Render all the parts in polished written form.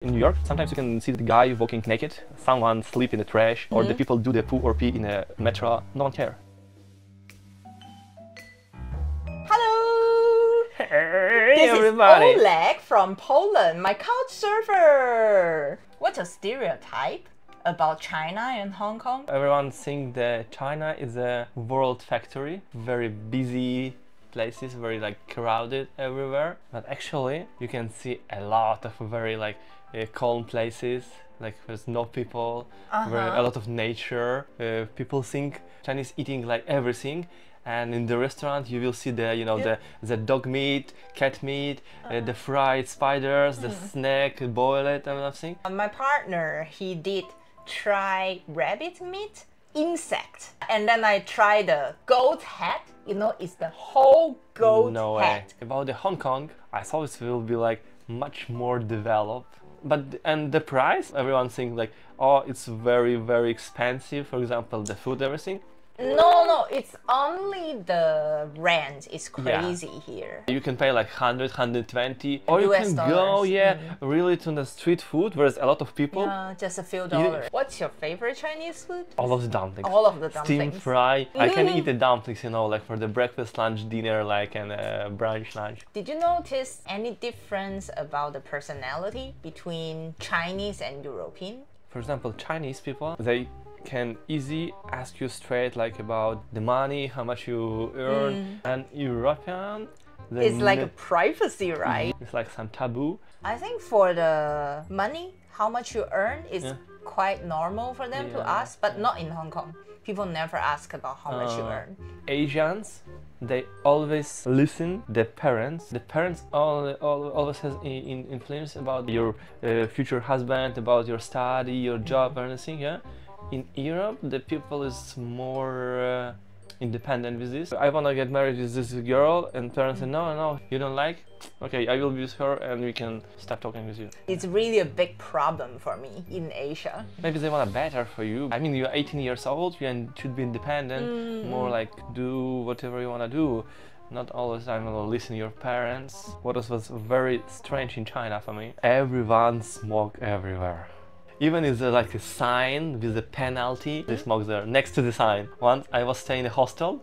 In New York, sometimes you can see the guy walking naked, someone sleep in the trash, or the people do the poo or pee in a metro. No one care. Hello! Hey, This everybody! is Oleg from Poland, my couchsurfer. What's a stereotype about China and Hong Kong? Everyone thinks that China is a world factory, very busy places, very crowded everywhere. But actually, you can see a lot of very calm places, there's no people, a lot of nature. People think Chinese eating everything, and in the restaurant you will see the dog meat, cat meat, the fried spiders, the snack, boil it and everything. My partner, he did try rabbit meat, insect, and then I tried the goat head. You know, it's the whole goat No head. way. About the Hong Kong, I thought it will be much more developed. And the price, everyone thinks oh, it's very, very expensive. For example, the food, everything. No, it's only the rent is crazy here. You can pay 100, 120, or you US can dollars. go, really to the street food, where there's a lot of people. Just a few dollars. What's your favorite Chinese food? All of the dumplings. All of the dumplings. Steam fry. I can eat the dumplings, for the breakfast, lunch, dinner, and brunch, lunch. Did you notice any difference about the personality between Chinese and European? For example, Chinese people, they can easily ask you straight about the money, how much you earn, and European, It's like a privacy, right? It's some taboo. I think for the money, how much you earn is quite normal for them to ask, but not in Hong Kong. People never ask about how much you earn. Asians, they always listen the parents. The parents always has influence about your future husband, about your study, your job, or anything. Yeah. In Europe, the people is more independent with this. I wanna get married with this girl, and parents say, no, you don't like? Okay, I will be with her, and we can start talking with you. It's really a big problem for me in Asia. Maybe they want better for you. I mean, you're 18 years old, you should be independent, more do whatever you wanna do. Not all the time listen to your parents. What was very strange in China for me, everyone smoke everywhere. Even is there a sign with a penalty, they smoke there, next to the sign. Once I was staying in a hostel,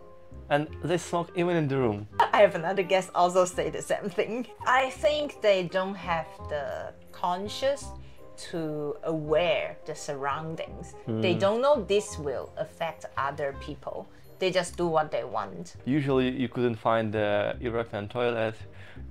and they smoke even in the room. I have another guest also say the same thing. I think they don't have the conscious to aware the surroundings. They don't know this will affect other people. They just do what they want. Usually you couldn't find the European toilet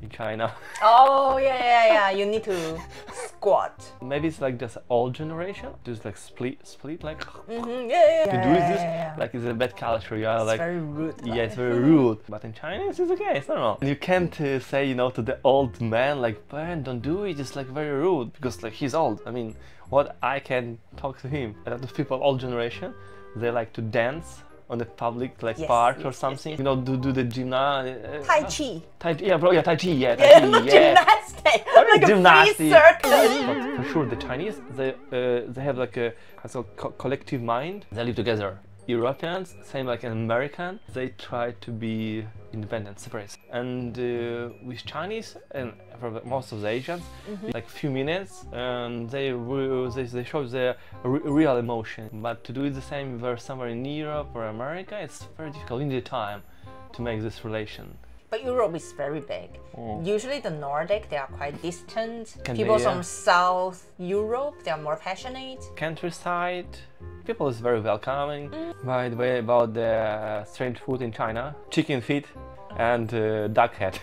in China. Oh, yeah. You need to squat. Maybe it's just old generation. Just split Yeah. to do this, it's a bad culture. It's very rude. Yeah, it's very rude. But in Chinese, it's okay. It's normal. You can't say, to the old man, man, don't do it. It's very rude because he's old. I mean, what I can talk to him. A lot of people, old generation, they like to dance on the public park or something, do the gymnastics. Tai Chi. Tai Chi, Tai Chi, Gymnastics. Gymnastics. A free circle. But for sure, the Chinese, they have a collective mind. They live together. Europeans, same like an American, they try to be independent, separate. And with Chinese and for most of the Asians, few minutes, and they show their real emotion. But to do it the same where somewhere in Europe or America, it's very difficult. You need time to make this relation. But Europe is very big. Usually the Nordic, they are quite distant. Can People be, from South Europe, they are more passionate. Countryside, people is very welcoming. By the way, about the strange food in China, chicken feet and duck head.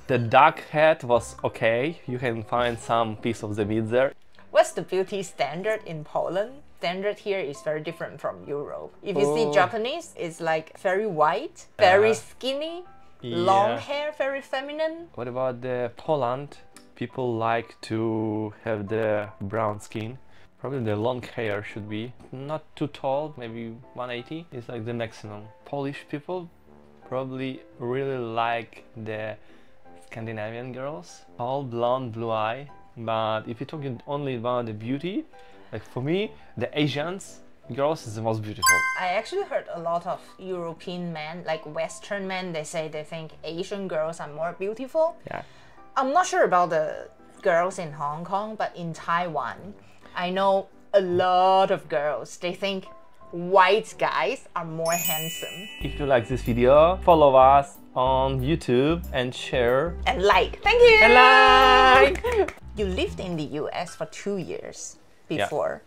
The duck head was okay. You can find some piece of the meat there. What's the beauty standard in Poland? Standard here is very different from Europe. If you see Japanese, it's very white, very skinny. Long hair, very feminine. What about the Poland? People like to have the brown skin. Probably the long hair should be not too tall, maybe 180 is the maximum. Polish people probably really like the Scandinavian girls, all blonde, blue eye. But if you're talking only about the beauty, for me, the Asians girls is the most beautiful. I actually heard a lot of European men, Western men, they say they think Asian girls are more beautiful. Yeah. I'm not sure about the girls in Hong Kong, but in Taiwan, I know a lot of girls. They think white guys are more handsome. If you like this video, follow us on YouTube and share. And like. Thank you! And like! You lived in the US for 2 years before.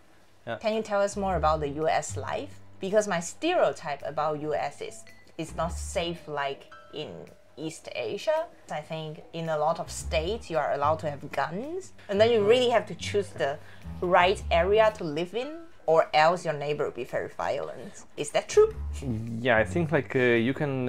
Yeah. Can you tell us more about the US life? Because my stereotype about US is it's not safe like in East Asia. I think in a lot of states you are allowed to have guns, and then you really have to choose the right area to live in, or else your neighbor will be very violent. Is that true? Yeah, I think like you can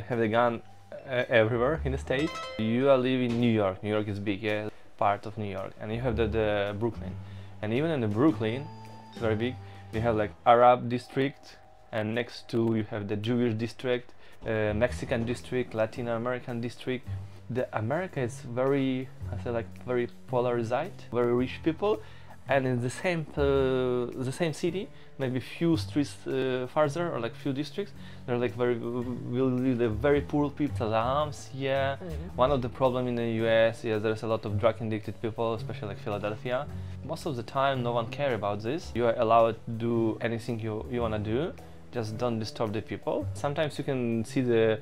have the gun everywhere in the state. You are living in New York. New York is big, yeah, part of New York, and you have the Brooklyn, and even in the Brooklyn, it's very big. You have like Arab district, and next to you have the Jewish district, Mexican district, Latin American district. The America is very, I say like very polarized, very rich people, and in the same city, maybe few streets farther or like few districts, they're like will live the very poor people. Slums, yeah. One of the problem in the US is there's a lot of drug addicted people, especially like Philadelphia. Most of the time, no one care about this. You are allowed to do anything you wanna do. Just don't disturb the people. Sometimes you can see the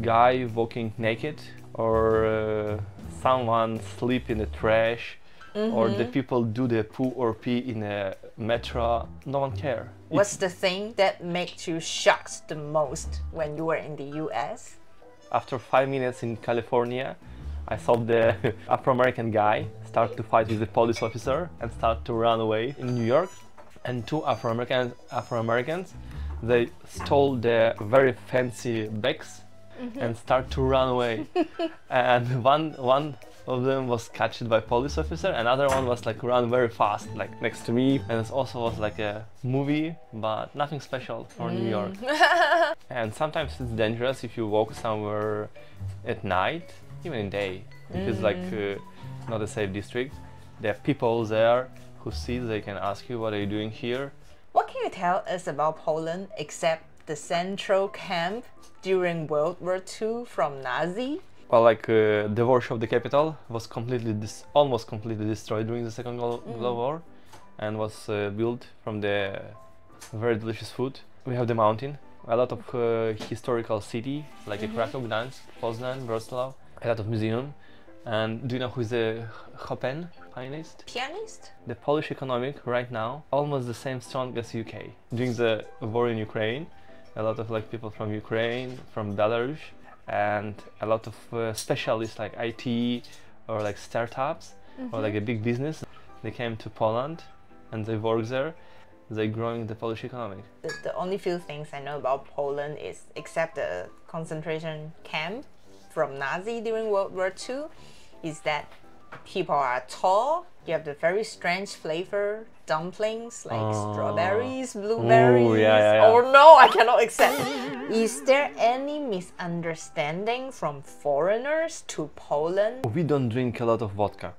guy walking naked, or someone sleep in the trash, or the people do the poo or pee in a metro. No one care. What's the thing that makes you shocked the most when you were in the US? After 5 minutes in California, I saw the Afro-American guy start to fight with the police officer and start to run away. In New York, and two Afro-Americans, they stole the very fancy bags and start to run away. And one of them was catched by police officer, another one was like run very fast, like next to me. And it also was like a movie, but nothing special for New York. And sometimes it's dangerous if you walk somewhere at night, even in day, because like not a safe district. There are people there who see, they can ask you, what are you doing here? What can you tell us about Poland except the central camp during World War II from Nazi? Well, like the Warsaw, the capital, was almost completely destroyed during the Second Global War, and was built from the very delicious food. We have the mountain, a lot of historical city, like Krakow, Gdańsk, Poznan, Wrocław, a lot of museum. And do you know who is the Chopin pianist? Pianist? The Polish economic right now almost the same strong as UK. During the war in Ukraine, a lot of like people from Ukraine, from Belarus, and a lot of specialists like IT or like startups or like a big business, they came to Poland and they work there. They're growing the Polish economy. The only few things I know about Poland is, except the concentration camp from Nazi during World War II, is that people are tall. You have the very strange flavor dumplings like strawberries, blueberries. Ooh, yeah. Oh no, I cannot accept. Is there any misunderstanding from foreigners to Poland? We don't drink a lot of vodka,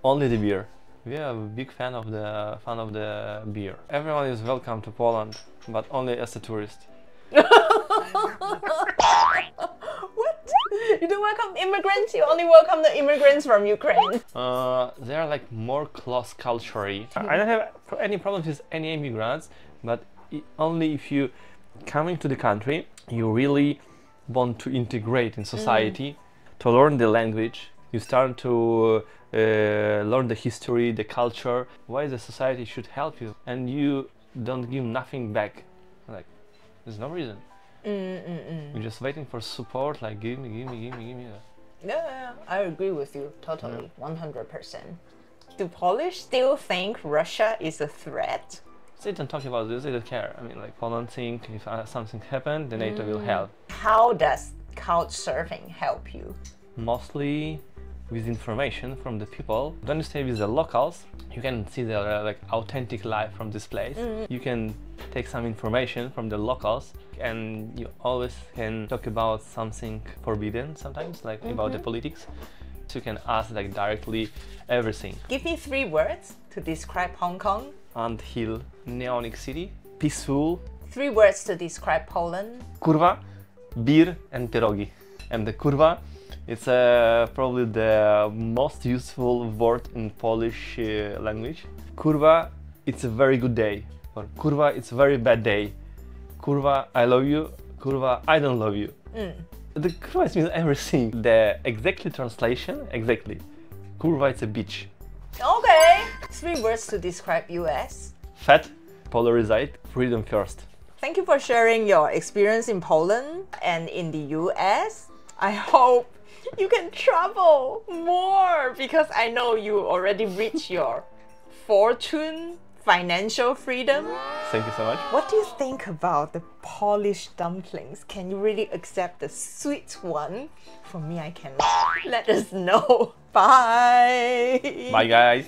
only the beer. We are a big fan of the beer. Everyone is welcome to Poland, but only as a tourist. You don't welcome immigrants, you only welcome the immigrants from Ukraine. They are like more close culturally. I don't have any problems with any immigrants, but only if you coming to the country, you really want to integrate in society, to learn the language. You start to learn the history, the culture, why the society should help you, and you don't give nothing back. Like, there's no reason. You're just waiting for support, like give me. Yeah, I agree with you totally, 100%. Do Polish still think Russia is a threat? They don't talk about this, they don't care. I mean, like Poland think if something happened, the NATO will help. How does couchsurfing help you? Mostly with information from the people. When you stay with the locals, you can see their like authentic life from this place. You can take some information from the locals, and you always can talk about something forbidden sometimes, like about the politics. So you can ask like directly everything. Give me 3 words to describe Hong Kong. Anthill, neonic city, peaceful. 3 words to describe Poland. Kurwa, beer and pierogi. And the kurwa It's probably the most useful word in Polish language. Kurwa, it's a very good day. Or kurwa, it's a very bad day. Kurwa, I love you. Kurwa, I don't love you. The kurwa means everything. The exactly translation, exactly. Kurwa, it's a bitch. Okay. 3 words to describe US. Fat, polarized, freedom first. Thank you for sharing your experience in Poland and in the US. I hope you can travel more because I know you already reached your fortune, financial freedom. Thank you so much. What do you think about the Polish dumplings? Can you really accept the sweet one? For me, I cannot. Let us know. Bye. Bye, guys.